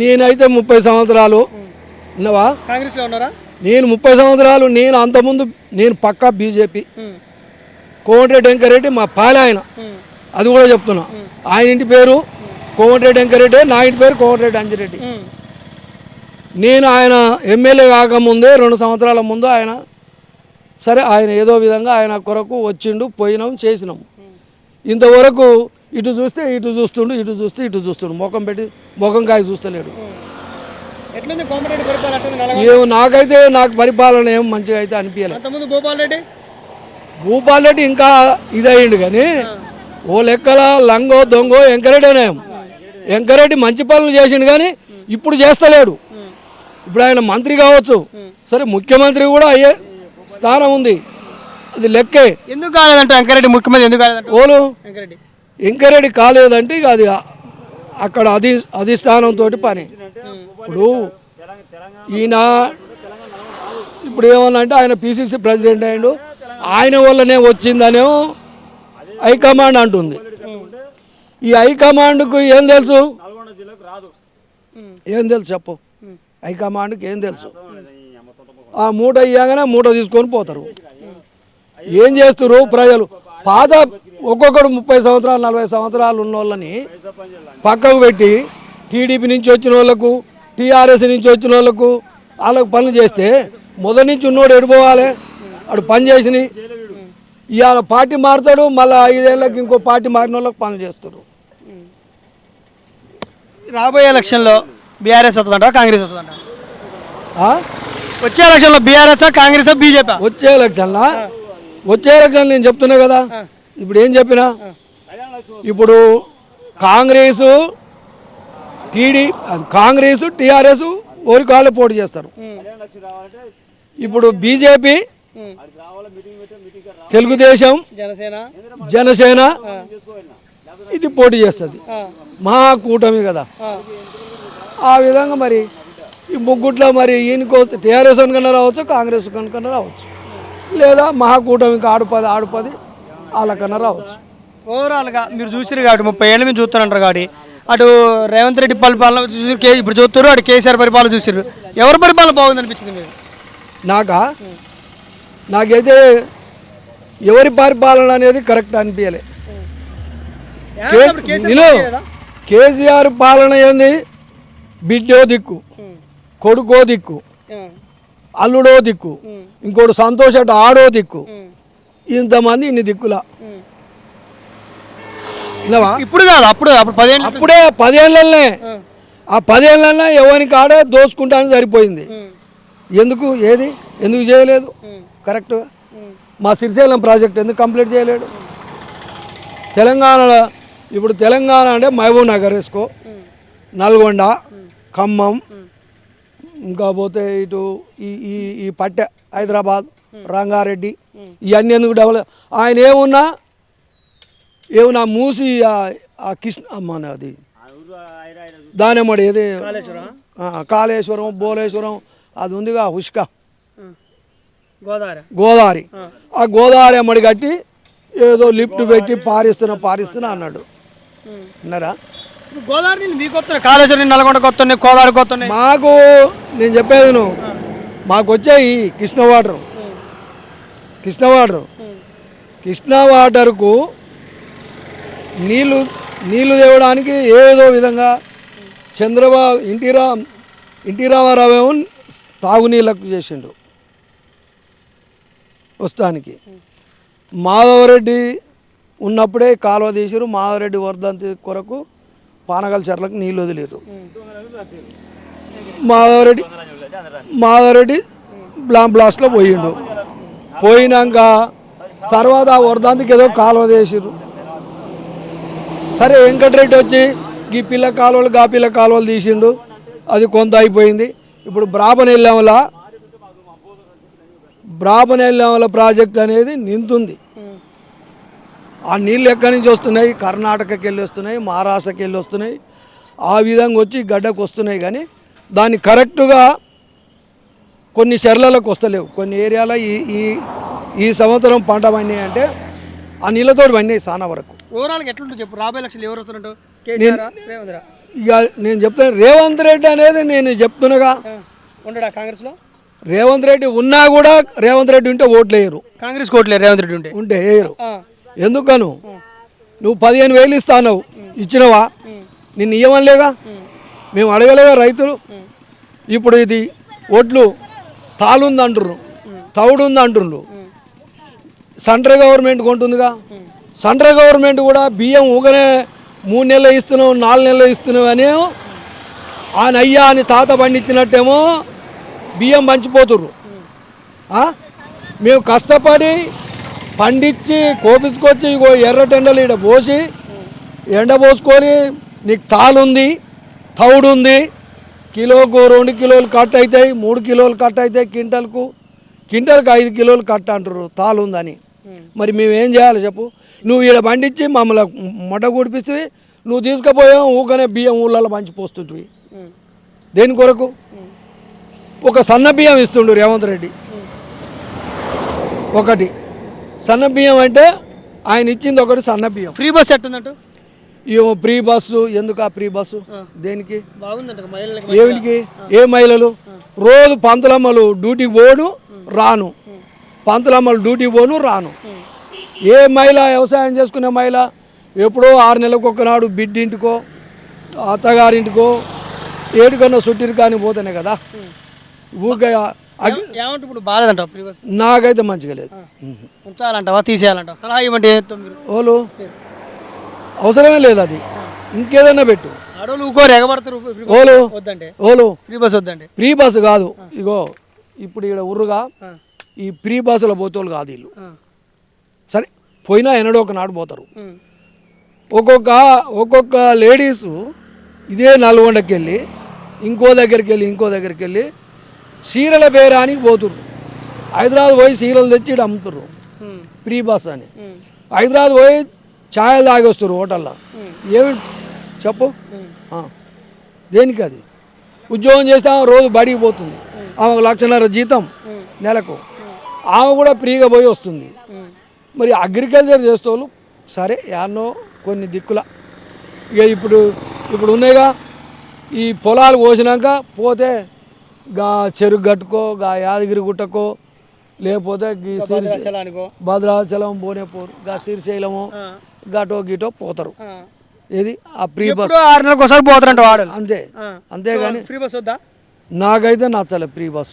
నేనైతే 30 సంవత్సరాలు ఉన్నావా కాంగ్రెస్లో ఉన్నారా? నేను 30 సంవత్సరాలు. నేను అంతకుముందు నేను పక్కా బీజేపీ. కోమటిరెడ్డి వెంకరెడ్డి మా పాలాయన, అది కూడా చెప్తున్నా. ఆయన ఇంటి పేరు కోమటిరెడ్డి వెంకరెడ్డి, నా ఇంటి పేరు కోమటిరెడ్డి అంజిరెడ్డి. నేను ఆయన ఎమ్మెల్యే కాకముందే 2 సంవత్సరాల ముందు ఆయన సరే ఆయన ఏదో విధంగా ఆయన కొరకు వచ్చిండు, పోయినాం, చేసినాం. ఇంతవరకు ఇటు చూస్తే ఇటు చూస్తుండు, ఇటు చూస్తే ఇటు చూస్తుండు, ముఖం పెట్టి ముఖం కాయ చూస్తలేడు. ఏమో నాకైతే నాకు పరిపాలన ఏం మంచిగా అయితే అనిపించలేదు. భూపాల్ రెడ్డి ఇంకా ఇదయ్యిండు కానీ ఓ లెక్కల లంగో దొంగో వెంకరెడ్డి వెంకరెడ్డి మంచి పనులు చేసిండు కానీ ఇప్పుడు చేస్తలేడు. ఇప్పుడు ఆయన మంత్రి కావచ్చు, సరే ముఖ్యమంత్రి కూడా అయ్యే స్థానం ఉంది, అది లెక్కే. ఎందుకు కాలేదంటే వెంకరెడ్డి ముఖ్యమంత్రి ఎందుకు కాలేదంటే ఓలు వెంకరెడ్డి కాలేదంటే ఇక అది అక్కడ అధిష్టానంతో పని. ఇప్పుడు ఈయన ఇప్పుడు ఏమన్నంటే ఆయన పిసిసి ప్రెసిడెంట్ అయ్యిండు, ఆయన వల్లనే వచ్చిందనే హైకమాండ్ అంటుంది. ఈ హైకమాండ్కు ఏం తెలుసు? ఏం తెలుసు చెప్పు? హైకమాండ్కి ఏం తెలుసు? ఆ మూట ఇయ్యగానే మూట తీసుకొని పోతారు. ఏం చేస్తారు ప్రజలు? పాత ఒక్కొక్కడు 30 సంవత్సరాలు 40 సంవత్సరాలు ఉన్న వాళ్ళని పక్కకు పెట్టి టీడీపీ నుంచి వచ్చిన వాళ్ళకు, టీఆర్ఎస్ నుంచి వచ్చిన వాళ్ళకు పనులు చేస్తే మొదటి నుంచి ఉన్నోడు ఎడిపోవాలి. వాడు పని చేసి ఇవాళ పార్టీ మారుతాడు, మళ్ళీ 5 ఏళ్ళకి ఇంకో పార్టీ మారిన వాళ్ళకి పనులు చేస్తారు. రాబోయే ఎలక్షన్లో బీఆర్ఎస్ వస్తుందంట, కాంగ్రెస్ వస్తుందంట? వచ్చే ఎలక్షన్లో బీఆర్ఎస్, కాంగ్రెస్, బీజేపీ? వచ్చే ఎలక్షన్ నేను చెప్తున్నా కదా. ఇప్పుడు ఏం చెప్పినా, ఇప్పుడు కాంగ్రెస్ టీఆర్ఎస్ ఓరి కాళ్ళే పోటీ చేస్తారు. ఇప్పుడు బీజేపీ, తెలుగుదేశం, జనసేన ఇది పోటీ చేస్తుంది. మహాకూటమి కదా. ఆ విధంగా మరి ఈ ముగ్గుట్లో మరి ఈయనకు టీఆర్ఎస్ కన్నా రావచ్చు, కాంగ్రెస్ కన్నా రావచ్చు, లేదా మహాకూటమికి ఆడుపది వాళ్ళకన్నా రావచ్చు. ఓవరాల్గా మీరు చూసారు కాబట్టి 30 ఏళ్ళు మీరు చూస్తారంటారు కాబట్టి అటు రేవంత్ రెడ్డి పరిపాలన చూసి ఇప్పుడు చూస్తారు, అటు కేసీఆర్ పరిపాలన చూసారు. ఎవరి పరిపాలన బాగుంది అనిపించింది మీరు? నాకైతే ఎవరి పరిపాలన అనేది కరెక్ట్ అనిపించలే. కేసీఆర్ పాలన ఏంది? బిడ్డో దిక్కు, కొడుకో దిక్కు, అల్లుడో దిక్కు, ఇంకోటి సంతోష్ అటు ఆడో దిక్కు, ఇంతమంది ఇన్ని దిక్కుల. ఇప్పుడు కాదు, అప్పుడే 10 ఏళ్ళనే. ఆ 10 ఏళ్ళన్నా ఎవరికి ఆడే దోసుకుంటానికి సరిపోయింది. ఎందుకు చేయలేదు కరెక్ట్గా? మా శ్రీశైలం ప్రాజెక్ట్ ఎందుకు కంప్లీట్ చేయలేడు? తెలంగాణలో ఇప్పుడు తెలంగాణ అంటే మహబూబ్ నగర్ వేసుకో, నల్గొండ, ఖమ్మం, ఇంకా పోతే ఇటు ఈ పట్టె హైదరాబాద్, రంగారెడ్డి, ఇవన్నీ ఎందుకు డెవలప్? ఆయన ఏమన్నా మూసి కృష్ణ మన అది దానేమడి ఏది కాళేశ్వరం, బోలేశ్వరం అది ఉందిగా, ఉష్క గోదావరి, ఆ గోదావరి అమ్మడి కట్టి ఏదో లిఫ్ట్ పెట్టి పారిస్తున్నా అన్నాడు. అన్నారా? గోదావరి మీకు వస్తున్నాయి, కాళేశ్వరం, నల్గొండకు వస్తున్నాయి, గోదావరికి వస్తున్నాయి. మాకు నేను చెప్పేది మాకు వచ్చాయి కృష్ణా వాటర్కు నీళ్లు తేవడానికి ఏదో విధంగా చంద్రబాబు ఎన్టీ రామారావు ఏమో తాగునీళ్ళకు చేసిండు వస్తానికి. మాధవరెడ్డి ఉన్నప్పుడే కాలువ తీసిరు. మాధవరెడ్డి వర్ధంతి కొరకు పానగల్ చెర్లకు నీళ్ళు వదిలేరు. మాధవరెడ్డి బ్లాస్ట్లో పోయినాక తర్వాత ఆ వర్ధంతికి ఏదో కాలువ తీసిరు. సరే వెంకటరెడ్డి వచ్చి ఈ పిల్ల కాలువలు గా పిల్ల కాలువలు తీసిండు, అది కొంత అయిపోయింది. ఇప్పుడు బ్రాబనెల్లామల ప్రాజెక్ట్ అనేది నింతుంది. ఆ నీళ్ళు ఎక్కడి నుంచి వస్తున్నాయి? కర్ణాటకకి వెళ్ళి వస్తున్నాయి, మహారాష్ట్రకి వెళ్ళి వస్తున్నాయి. ఆ విధంగా వచ్చి గడ్డకు వస్తున్నాయి. కానీ దాన్ని కరెక్ట్గా కొన్ని చెర్లలకు వస్తలేవు. కొన్ని ఏరియాలో ఈ సంవత్సరం పంట పండినాయి అంటే ఆ నీళ్ళతో పండినాయి చాలా వరకు. ఓవరాల్గా ఎట్లుంటుంది చెప్పు? రాబోయే ఎలక్షన్లు ఎవరు వస్తున్నట్టు? ఇక నేను చెప్తాను రేవంత్ రెడ్డి అనేది నేను చెప్తున్నాగా ఉండడా కాంగ్రెస్లో? రేవంత్ రెడ్డి ఉన్నా కూడా రేవంత్ రెడ్డి ఉంటే ఓట్లు వేయరు. కాంగ్రెస్ కోట్లేదు రేవంత్ రెడ్డి ఉంటే. ఉంటే వేయరు. ఎందుకను నువ్వు 15,000 ఇస్తావు, ఇచ్చినవా? నిన్ను ఇవ్వలేగా, మేము అడగలేగా రైతులు. ఇప్పుడు ఇది ఒడ్లు తాలుంది అంటుర్రు, తౌడు ఉంది అంటుర్రు. సెంట్రల్ గవర్నమెంట్ కొంటుందిగా. సెంట్రల్ గవర్నమెంట్ కూడా బియ్యం ఊగనే 3 నెలలు ఇస్తున్నావు, 4 నెలలు ఇస్తున్నావు అని ఆ నయ్యా అని తాత పండించినట్టేమో బియ్యం పంచిపోతుర్రు. మేము కష్టపడి పండించి కోపించుకొచ్చి ఇగో ఎర్ర టెండలు ఇక్కడ పోసి ఎండ పోసుకొని నీకు తాలుంది, తౌడు ఉంది, కిలోకు 2 కిలోలు కట్ అవుతాయి, 3 కిలోలు కట్ అవుతాయి, క్వింటల్కు 5 కిలోలు కట్ అంటారు తాలుందని. మరి మేము ఏం చేయాలి చెప్పు? నువ్వు ఈడ పండించి మమ్మల్ని మొట్ట గుడిపిస్తే నువ్వు తీసుకుపోయావు ఊకనే బియ్యం ఊళ్ళలో పంచిపోతుంటివి. దేని కొరకు? ఒక సన్న బియ్యం ఇస్తుండు రేవంత్ రెడ్డి. ఒకటి సన్న బియ్యం అంటే ఆయన ఇచ్చింది ఒకటి సన్న బియ్యం. ఫ్రీ బస్ ఎట్టుందంటూ? ఫ్రీ బస్సు ఎందుకు? ఆ ఫ్రీ బస్సు దేనికి? బాగుందంట మహిళలకు. ఏమిటికి? ఏ మహిళలు? రోజు పంతులమ్మలు డ్యూటీకి పోను రాను, పంతులమ్మలు డ్యూటీకి పోను రాను. ఏ మహిళ వ్యవసాయం చేసుకునే మహిళ ఎప్పుడో 6 నెలలకు ఒకనాడు బిడ్డింటికో అత్తగారింటికో ఏడుకన్నా చుట్టిరు కానీ పోతేనే కదా. ఊరికే ఏమంటే ఇప్పుడు బాలేదంట ఫ్రీ బస్? నాకైతే మంచిగా లేదు. ఉంచాలంటావా తీసేయాలంటావా? సలహా ఇవ్వండి. ఓలు అవసరమే లేదు, అది ఇంకేదైనా పెట్టు. ఆడోళ్ళు ఊకోరు, ఎగబడతారు. ఓలు వద్దంటే ఓలు ఫ్రీ బస్ వద్దంటే. ఫ్రీ బస్సు కాదు. ఇగో ఇప్పుడు ఇక్కడ ఉర్రుగా ఈ ఫ్రీ బస్సులో పోతోళ్ళు కాదు వీళ్ళు. సరే పోయినా ఎన్నడో ఒక నాడు పోతారు. ఒక్కొక్క లేడీసు ఇదే నల్గొండకి వెళ్ళి ఇంకో దగ్గరికి వెళ్ళి చీరల బేరానికి పోతుర్రు. హైదరాబాద్ పోయి చీరలు తెచ్చి ఇక్కడ అమ్ముతుర్రు ఫ్రీ బస్ అని. హైదరాబాద్ పోయి ఛాయలు తాగి వస్తారు హోటల్లో. ఏమి చెప్పు? దేనికి? అది ఉద్యోగం చేస్తే ఆమె రోజు బడికి పోతుంది, ఆమె 1,00,000 జీతం నెలకు, ఆమె కూడా ఫ్రీగా పోయి వస్తుంది. మరి అగ్రికల్చర్ చేసేవాళ్ళు సరే యాన్నో కొన్ని దిక్కుల ఇక ఇప్పుడు ఉన్నాయిగా ఈ పొలాలు కోసినాక పోతే గా చెరుకు గట్టుకో, గా యాదగిరి గుట్టకో, లేకపోతే భద్రాచలం పోనే పోరు, గా శ్రీశైలమో గటో గిటో పోతారు. ఏది ఆ ఫ్రీ బస్ 6 నెలలకు ఒకసారి పోతారంట వాడు. అంతే. అంతేగాని ఫ్రీ బస్ వద్దా? నాకైతే నచ్చలే ఫ్రీ బస్.